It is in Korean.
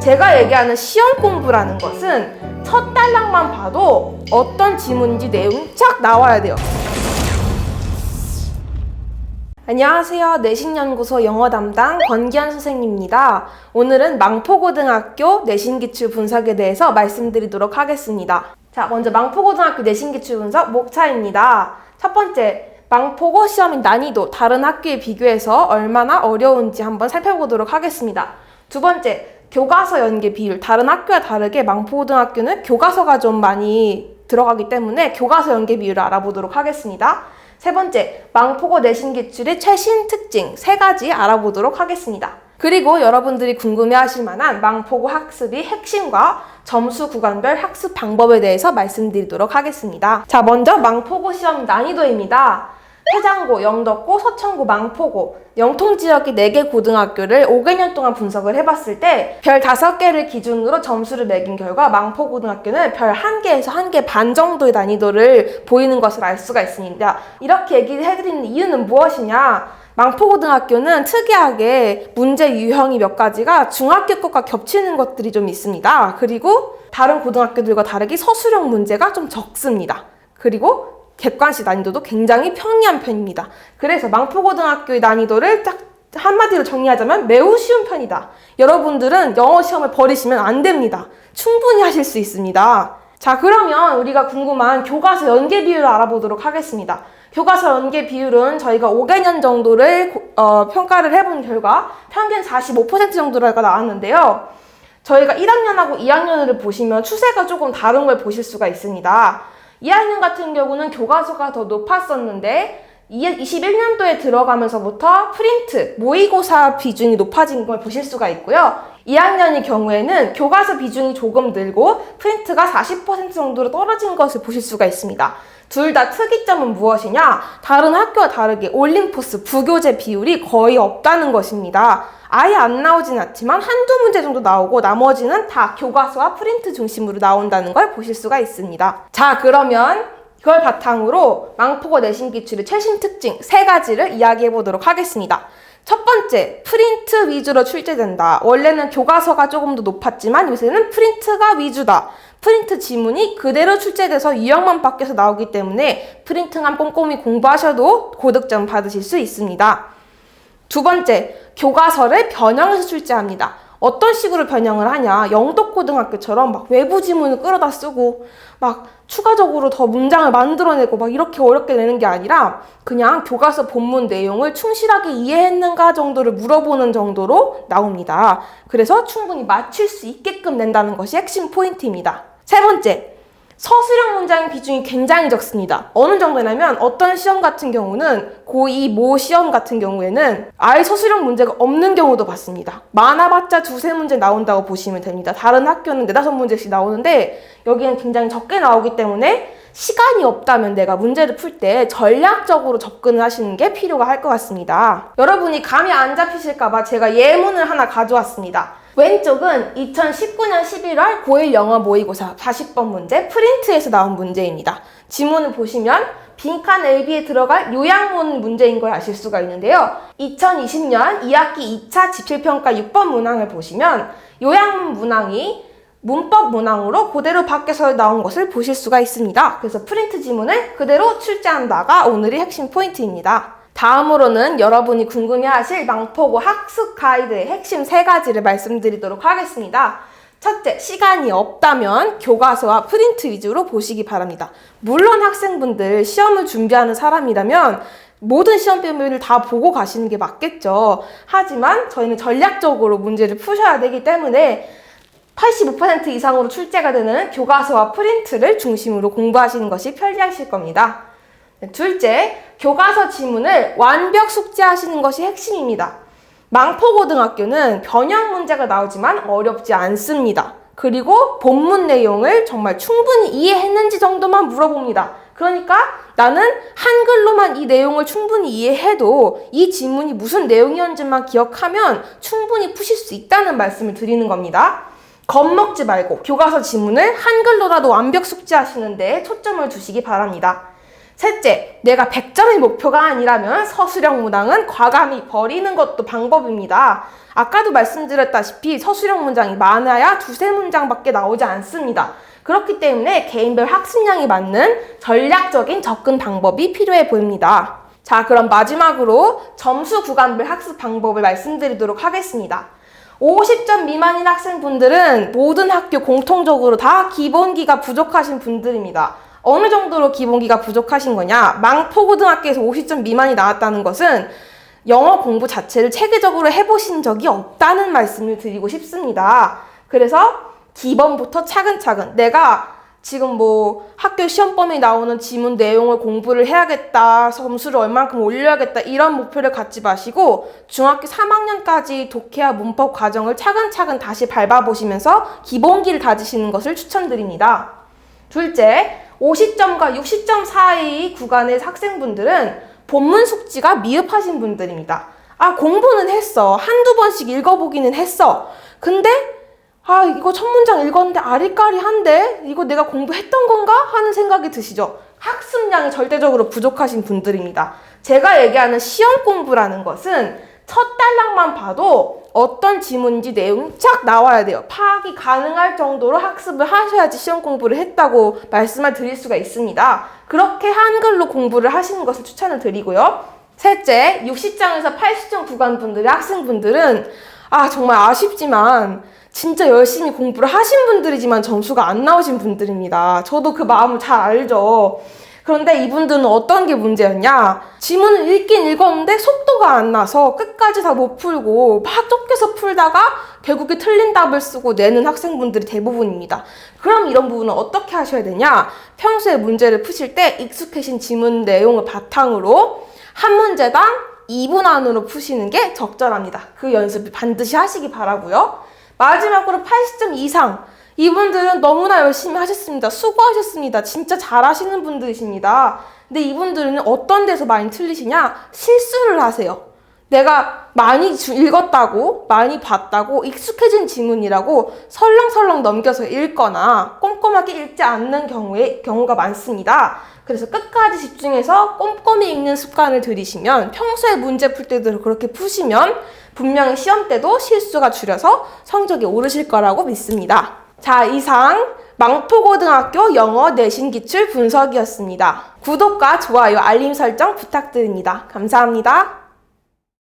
제가 얘기하는 시험 공부라는 것은 첫 단락만 봐도 어떤 지문인지 내용이 쫙 나와야 돼요. 안녕하세요. 내신연구소 영어 담당 권기현 선생님입니다. 오늘은 망포고등학교 내신기출 분석에 대해서 말씀드리도록 하겠습니다. 자, 먼저 망포고등학교 내신기출 분석 목차입니다. 첫 번째, 망포고 시험의 난이도 다른 학교에 비교해서 얼마나 어려운지 한번 살펴보도록 하겠습니다. 두 번째, 교과서 연계 비율. 다른 학교와 다르게 망포고등학교는 교과서가 좀 많이 들어가기 때문에 교과서 연계 비율을 알아보도록 하겠습니다. 세 번째, 망포고 내신기출의 최신 특징 3가지 알아보도록 하겠습니다. 그리고 여러분들이 궁금해하실 만한 망포고 학습의 핵심과 점수 구간별 학습 방법에 대해서 말씀드리도록 하겠습니다. 자, 먼저 망포고 시험 난이도입니다. 해장고, 영덕고, 서천고, 망포고 영통지역의 4개 고등학교를 5개년 동안 분석을 해봤을 때 별 5개를 기준으로 점수를 매긴 결과 망포고등학교는 별 1개에서 1개 반 정도의 난이도를 보이는 것을 알 수가 있습니다. 이렇게 얘기를 해드리는 이유는 무엇이냐? 망포고등학교는 특이하게 문제 유형이 몇 가지가 중학교 것과 겹치는 것들이 좀 있습니다. 그리고 다른 고등학교들과 다르게 서술형 문제가 좀 적습니다. 그리고 객관식 난이도도 굉장히 평이한 편입니다. 그래서 망포고등학교의 난이도를 딱 한마디로 정리하자면 매우 쉬운 편이다. 여러분들은 영어 시험을 버리시면 안 됩니다. 충분히 하실 수 있습니다. 자, 그러면 우리가 궁금한 교과서 연계 비율을 알아보도록 하겠습니다. 교과서 연계 비율은 저희가 5개년 정도를 평가를 해본 결과 평균 45% 정도가 나왔는데요. 저희가 1학년하고 2학년을 보시면 추세가 조금 다른 걸 보실 수가 있습니다. 2학년 같은 경우는 교과서가 더 높았었는데 21년도에 들어가면서부터 프린트, 모의고사 비중이 높아진 걸 보실 수가 있고요. 2학년의 경우에는 교과서 비중이 조금 늘고 프린트가 40% 정도로 떨어진 것을 보실 수가 있습니다. 둘 다 특이점은 무엇이냐? 다른 학교와 다르게 올림포스, 부교재 비율이 거의 없다는 것입니다. 아예 안 나오진 않지만 한두 문제 정도 나오고 나머지는 다 교과서와 프린트 중심으로 나온다는 걸 보실 수가 있습니다. 자, 그러면 이걸 바탕으로 망포고 내신기출의 최신 특징 3가지를 이야기해 보도록 하겠습니다. 첫 번째, 프린트 위주로 출제된다. 원래는 교과서가 조금 더 높았지만 요새는 프린트가 위주다. 프린트 지문이 그대로 출제돼서 유형만 바뀌어서 나오기 때문에 프린트만 꼼꼼히 공부하셔도 고득점 받으실 수 있습니다. 두 번째, 교과서를 변형해서 출제합니다. 어떤 식으로 변형을 하냐? 영덕고등학교처럼 막 외부 지문을 끌어다 쓰고 막 추가적으로 더 문장을 만들어내고 막 이렇게 어렵게 내는 게 아니라 그냥 교과서 본문 내용을 충실하게 이해했는가 정도를 물어보는 정도로 나옵니다. 그래서 충분히 맞출 수 있게끔 낸다는 것이 핵심 포인트입니다. 세 번째, 서술형 문장의 비중이 굉장히 적습니다. 어느 정도냐면 어떤 시험 같은 경우는 고2 모 시험 같은 경우에는 아예 서술형 문제가 없는 경우도 봤습니다. 많아봤자 2-3문제 나온다고 보시면 됩니다. 다른 학교는 4-5문제씩 나오는데 여기는 굉장히 적게 나오기 때문에 시간이 없다면 내가 문제를 풀 때 전략적으로 접근을 하시는 게 필요가 할 것 같습니다. 여러분이 감이 안 잡히실까봐 제가 예문을 하나 가져왔습니다. 왼쪽은 2019년 11월 고1 영어 모의고사 40번 문제 프린트에서 나온 문제입니다. 지문을 보시면 빈칸 AB에 들어갈 요약문 문제인 걸 아실 수가 있는데요. 2020년 2학기 2차 집필평가 6번 문항을 보시면 요약문 문항이 문법 문항으로 그대로 밖에서 나온 것을 보실 수가 있습니다. 그래서 프린트 지문을 그대로 출제한다가 오늘의 핵심 포인트입니다. 다음으로는 여러분이 궁금해하실 망포고 학습 가이드의 핵심 3가지를 말씀드리도록 하겠습니다. 첫째, 시간이 없다면 교과서와 프린트 위주로 보시기 바랍니다. 물론 학생분들 시험을 준비하는 사람이라면 모든 시험 표면을 다 보고 가시는 게 맞겠죠. 하지만 저희는 전략적으로 문제를 푸셔야 되기 때문에 85% 이상으로 출제가 되는 교과서와 프린트를 중심으로 공부하시는 것이 편리하실 겁니다. 둘째, 교과서 지문을 완벽 숙지하시는 것이 핵심입니다. 망포고등학교는 변형 문제가 나오지만 어렵지 않습니다. 그리고 본문 내용을 정말 충분히 이해했는지 정도만 물어봅니다. 그러니까 나는 한글로만 이 내용을 충분히 이해해도 이 지문이 무슨 내용이었는지만 기억하면 충분히 푸실 수 있다는 말씀을 드리는 겁니다. 겁먹지 말고 교과서 지문을 한글로라도 완벽 숙지하시는 데 초점을 두시기 바랍니다. 셋째, 내가 100점이 목표가 아니라면 서술형 문항은 과감히 버리는 것도 방법입니다. 아까도 말씀드렸다시피 서술형 문장이 많아야 두세 문장밖에 나오지 않습니다. 그렇기 때문에 개인별 학습량에 맞는 전략적인 접근 방법이 필요해 보입니다. 자, 그럼 마지막으로 점수 구간별 학습 방법을 말씀드리도록 하겠습니다. 50점 미만인 학생분들은 모든 학교 공통적으로 다 기본기가 부족하신 분들입니다. 어느 정도로 기본기가 부족하신 거냐? 망포고등학교에서 50점 미만이 나왔다는 것은 영어 공부 자체를 체계적으로 해보신 적이 없다는 말씀을 드리고 싶습니다. 그래서 기본부터 차근차근 내가 지금 뭐 학교 시험범위 나오는 지문 내용을 공부를 해야겠다, 점수를 얼만큼 올려야겠다 이런 목표를 갖지 마시고 중학교 3학년까지 독해와 문법 과정을 차근차근 다시 밟아보시면서 기본기를 다지시는 것을 추천드립니다. 둘째, 50점과 60점 사이 구간의 학생분들은 본문 숙지가 미흡하신 분들입니다. 아, 공부는 했어. 한두 번씩 읽어보기는 했어. 근데 이거 첫 문장 읽었는데 아리까리한데? 이거 내가 공부했던 건가? 하는 생각이 드시죠? 학습량이 절대적으로 부족하신 분들입니다. 제가 얘기하는 시험 공부라는 것은 첫 단락만 봐도 어떤 지문인지 내용이 쫙 나와야 돼요. 파악이 가능할 정도로 학습을 하셔야지 시험 공부를 했다고 말씀을 드릴 수가 있습니다. 그렇게 한글로 공부를 하시는 것을 추천을 드리고요. 셋째, 60점에서 80점 구간 분들의 학생분들은 정말 아쉽지만 진짜 열심히 공부를 하신 분들이지만 점수가 안 나오신 분들입니다. 저도 그 마음을 잘 알죠. 그런데 이분들은 어떤 게 문제였냐? 지문을 읽긴 읽었는데 속도가 안 나서 끝까지 다 못 풀고 막 쫓겨서 풀다가 결국에 틀린 답을 쓰고 내는 학생분들이 대부분입니다. 그럼 이런 부분은 어떻게 하셔야 되냐? 평소에 문제를 푸실 때 익숙해진 지문 내용을 바탕으로 한 문제당 2분 안으로 푸시는 게 적절합니다. 그 연습을 반드시 하시기 바라고요. 마지막으로 80점 이상, 이분들은 너무나 열심히 하셨습니다. 수고하셨습니다. 진짜 잘하시는 분들이십니다. 근데 이분들은 어떤 데서 많이 틀리시냐? 실수를 하세요. 내가 많이 읽었다고, 많이 봤다고, 익숙해진 지문이라고 설렁설렁 넘겨서 읽거나 꼼꼼하게 읽지 않는 경우가 많습니다. 그래서 끝까지 집중해서 꼼꼼히 읽는 습관을 들이시면 평소에 문제 풀 때도 그렇게 푸시면 분명히 시험 때도 실수가 줄여서 성적이 오르실 거라고 믿습니다. 자, 이상 망포고등학교 영어 내신 기출 분석이었습니다. 구독과 좋아요, 알림 설정 부탁드립니다. 감사합니다.